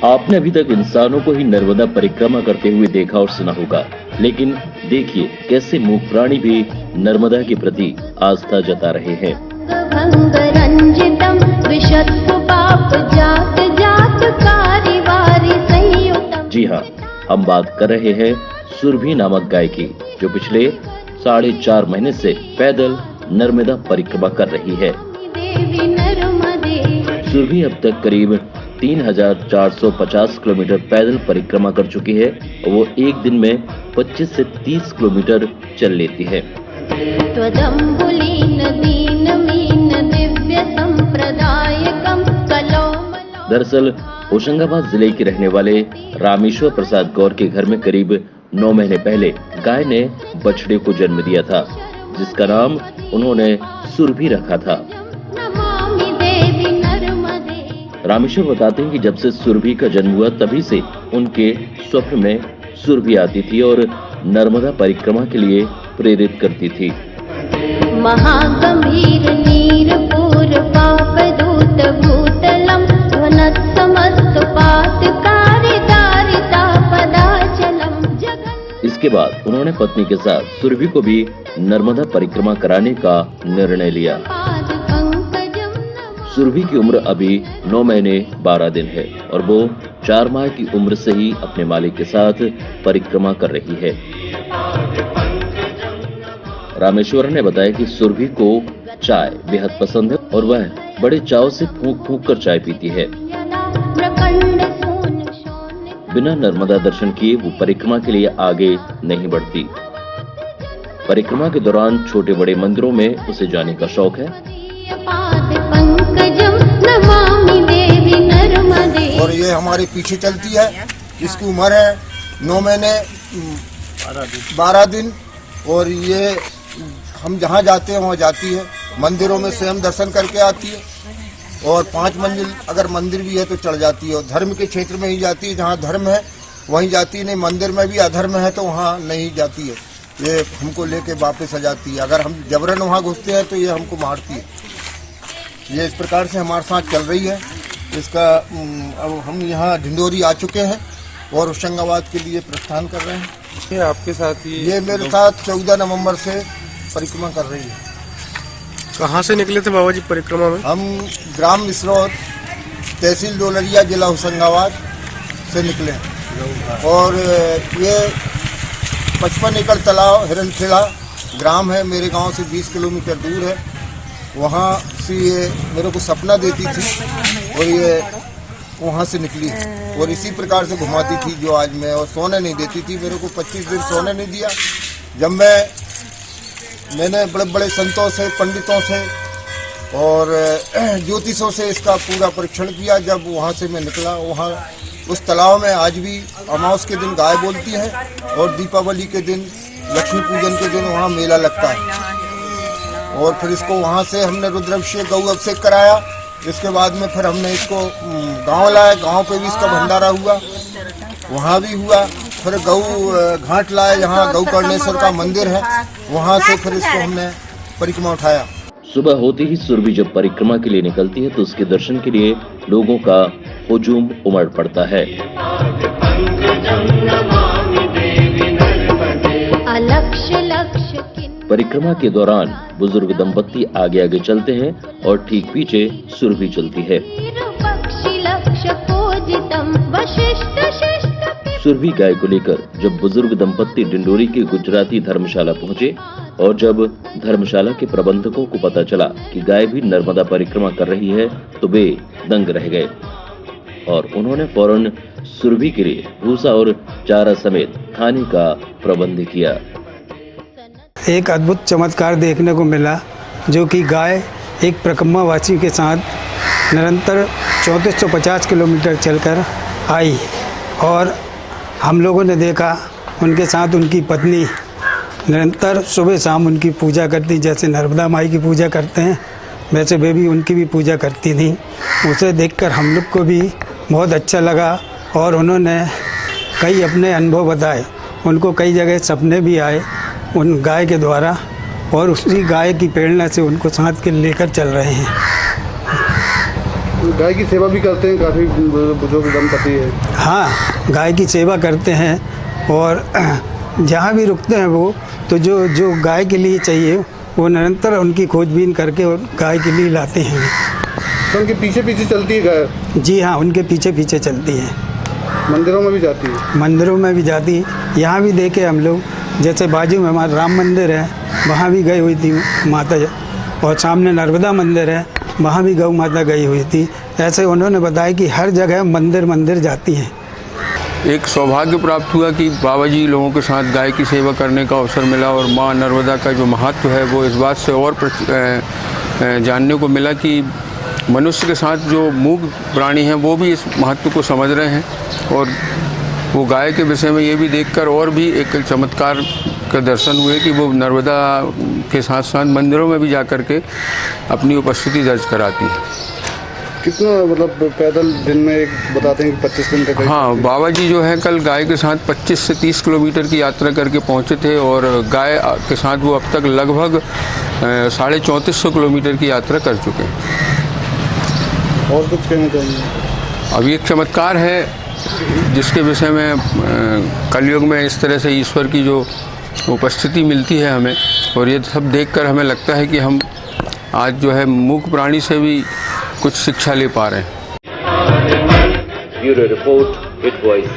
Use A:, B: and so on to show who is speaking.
A: आपने अभी तक इंसानों को ही नर्मदा परिक्रमा करते हुए देखा और सुना होगा, लेकिन देखिए कैसे मूक प्राणी भी नर्मदा के प्रति आस्था जता रहे हैं। जी हाँ, हम बात कर रहे हैं सुरभि नामक गाय की, जो पिछले 4.5 महीने से पैदल नर्मदा परिक्रमा कर रही है। सुरभि अब तक करीब 3,450 किलोमीटर पैदल परिक्रमा कर चुकी है और वो एक दिन में 25 से 30 किलोमीटर चल लेती है। दरअसल होशंगाबाद जिले के रहने वाले रामेश्वर प्रसाद गौर के घर में करीब 9 महीने पहले गाय ने बछड़े को जन्म दिया था, जिसका नाम उन्होंने सुरभि रखा था। रामेश्वर बताते हैं कि जब से सुरभि का जन्म हुआ तभी से उनके स्वप्न में सुरभि आती थी और नर्मदा परिक्रमा के लिए प्रेरित करती थी।
B: महागंभीर नीरपूर पाप दूत भूतलम
A: इसके बाद उन्होंने पत्नी के साथ सुरभि को भी नर्मदा परिक्रमा कराने का निर्णय लिया। सुरभि की उम्र अभी 9 महीने 12 दिन है और वो 4 माह की उम्र से ही अपने मालिक के साथ परिक्रमा कर रही है। रामेश्वर ने बताया कि सुरभि को चाय बेहद पसंद है और वह बड़े चाव से फूंक फूंक कर चाय पीती है। बिना नर्मदा दर्शन किए वो परिक्रमा के लिए आगे नहीं बढ़ती। परिक्रमा के दौरान छोटे बड़े मंदिरों में उसे जाने का शौक है।
C: और ये हमारे पीछे चलती है। इसकी उम्र है 9 महीने 12 दिन और ये हम जहाँ जाते हैं वहाँ जाती है। मंदिरों में स्वयं दर्शन करके आती है और 5 मंजिल अगर मंदिर भी है तो चढ़ जाती है। और धर्म के क्षेत्र में ही जाती है, जहाँ धर्म है वहीं जाती है। नहीं, मंदिर में भी अधर्म है तो वहाँ नहीं जाती है। ये हमको लेके वापस आ जाती है। अगर हम जबरन वहाँ घुसते हैं तो ये हमको मारती है। ये इस प्रकार से हमारे साथ चल रही है। इसका अब हम यहाँ ढिंडोरी आ चुके हैं और होशंगाबाद के लिए प्रस्थान कर रहे हैं।
D: ये आपके साथ
C: ये मेरे साथ 14 नवंबर से परिक्रमा कर रही है।
D: कहाँ से निकले थे बाबा जी परिक्रमा में?
C: हम ग्राम मिसरौद, तहसील डोलरिया, जिला होशंगाबाद से निकले और ये 55 एकड़ तालाब हिरनखेड़ा ग्राम है, मेरे गांव से 20 किलोमीटर दूर है। वहाँ से ये मेरे को सपना देती थी और ये वहाँ से निकली और इसी प्रकार से घुमाती थी जो आज मैं, और सोने नहीं देती थी मेरे को। 25 दिन सोने नहीं दिया। जब मैंने बड़े बड़े संतों से, पंडितों से और ज्योतिषों से इसका पूरा परीक्षण किया। जब वहाँ से मैं निकला, वहाँ उस तालाब में आज भी अमावस के दिन गाय बोलती है और दीपावली के दिन, लक्ष्मी पूजन के दिन वहाँ मेला लगता है। और फिर इसको वहाँ से हमने रुद्राभिषेक, गौ अभिषेक कराया। इसके बाद में फिर हमने इसको गांव लाया। गांव पे भी इसका भंडारा हुआ, वहाँ भी हुआ। फिर गौ घाट लाए, जहाँ गौ कर्णेश्वर का मंदिर है, वहाँ से फिर इसको हमने परिक्रमा उठाया।
A: सुबह होते ही सुरभि जब परिक्रमा के लिए निकलती है तो उसके दर्शन के लिए लोगों का हुजूम उमड़ पड़ता है। परिक्रमा के दौरान बुजुर्ग दंपत्ति आगे आगे चलते हैं और ठीक पीछे सुरभि चलती है। सुरभि गाय को लेकर जब बुजुर्ग दंपत्ति डिंडोरी के गुजराती धर्मशाला पहुंचे और जब धर्मशाला के प्रबंधकों को पता चला कि गाय भी नर्मदा परिक्रमा कर रही है तो वे दंग रह गए और उन्होंने फौरन सुरभि के लिए भूसा और चारा समेत खाने का प्रबंध किया।
E: एक अद्भुत चमत्कार देखने को मिला, जो कि गाय एक परिक्रमावासी के साथ निरंतर 3450 किलोमीटर चलकर आई और हम लोगों ने देखा उनके साथ उनकी पत्नी निरंतर सुबह शाम उनकी पूजा करती। जैसे नर्मदा माई की पूजा करते हैं वैसे वे भी उनकी भी पूजा करती थी। उसे देखकर हम लोग को भी बहुत अच्छा लगा और उन्होंने कई अपने अनुभव बताए। उनको कई जगह सपने भी आए उन गाय के द्वारा और उसी गाय की प्रेरणा से उनको साथ के लेकर चल रहे हैं।
F: गाय की सेवा भी करते हैं, काफ़ी बुजुर्ग दंपति है।
E: हाँ, गाय की सेवा करते हैं और जहाँ भी रुकते हैं वो तो जो गाय के लिए चाहिए वो निरंतर उनकी खोजबीन करके और गाय के लिए लाते हैं।
F: तो उनके पीछे पीछे चलती है गाय?
E: जी हाँ, उनके पीछे पीछे चलती है।
F: मंदिरों में भी जाती है?
E: मंदिरों में भी जाती है। यहाँ भी देखे हम लोग, जैसे बाजू में हमारा राम मंदिर है, वहाँ भी गई हुई थी माता, और सामने नर्मदा मंदिर है, वहाँ भी गौ माता गई हुई थी। ऐसे उन्होंने बताया कि हर जगह मंदिर जाती हैं।
G: एक सौभाग्य प्राप्त हुआ कि बाबा जी लोगों के साथ गाय की सेवा करने का अवसर मिला, और माँ नर्मदा का जो महत्व है वो इस बात से और जानने को मिला कि मनुष्य के साथ जो मूक प्राणी हैं वो भी इस महत्व को समझ रहे हैं। और वो गाय के विषय में ये भी देखकर और भी एक चमत्कार का दर्शन हुए कि वो नर्मदा के साथ साथ मंदिरों में भी जाकर के अपनी उपस्थिति दर्ज कराती है।
F: कितना मतलब पैदल दिन में एक बताते हैं कि 25 दिन तक?
G: हाँ, बाबा जी जो है कल गाय के साथ 25 से 30 किलोमीटर की यात्रा करके पहुँचे थे, और गाय के साथ वो अब तक लगभग 3450 किलोमीटर की यात्रा कर चुके हैं।
F: और कुछ कहना चाहिए?
G: अब एक चमत्कार है जिसके विषय में कलयुग में इस तरह से ईश्वर की जो उपस्थिति मिलती है हमें, और ये सब देखकर हमें लगता है कि हम आज जो है मूक प्राणी से भी कुछ शिक्षा ले पा रहे हैं।
A: Bureau report, hit voice.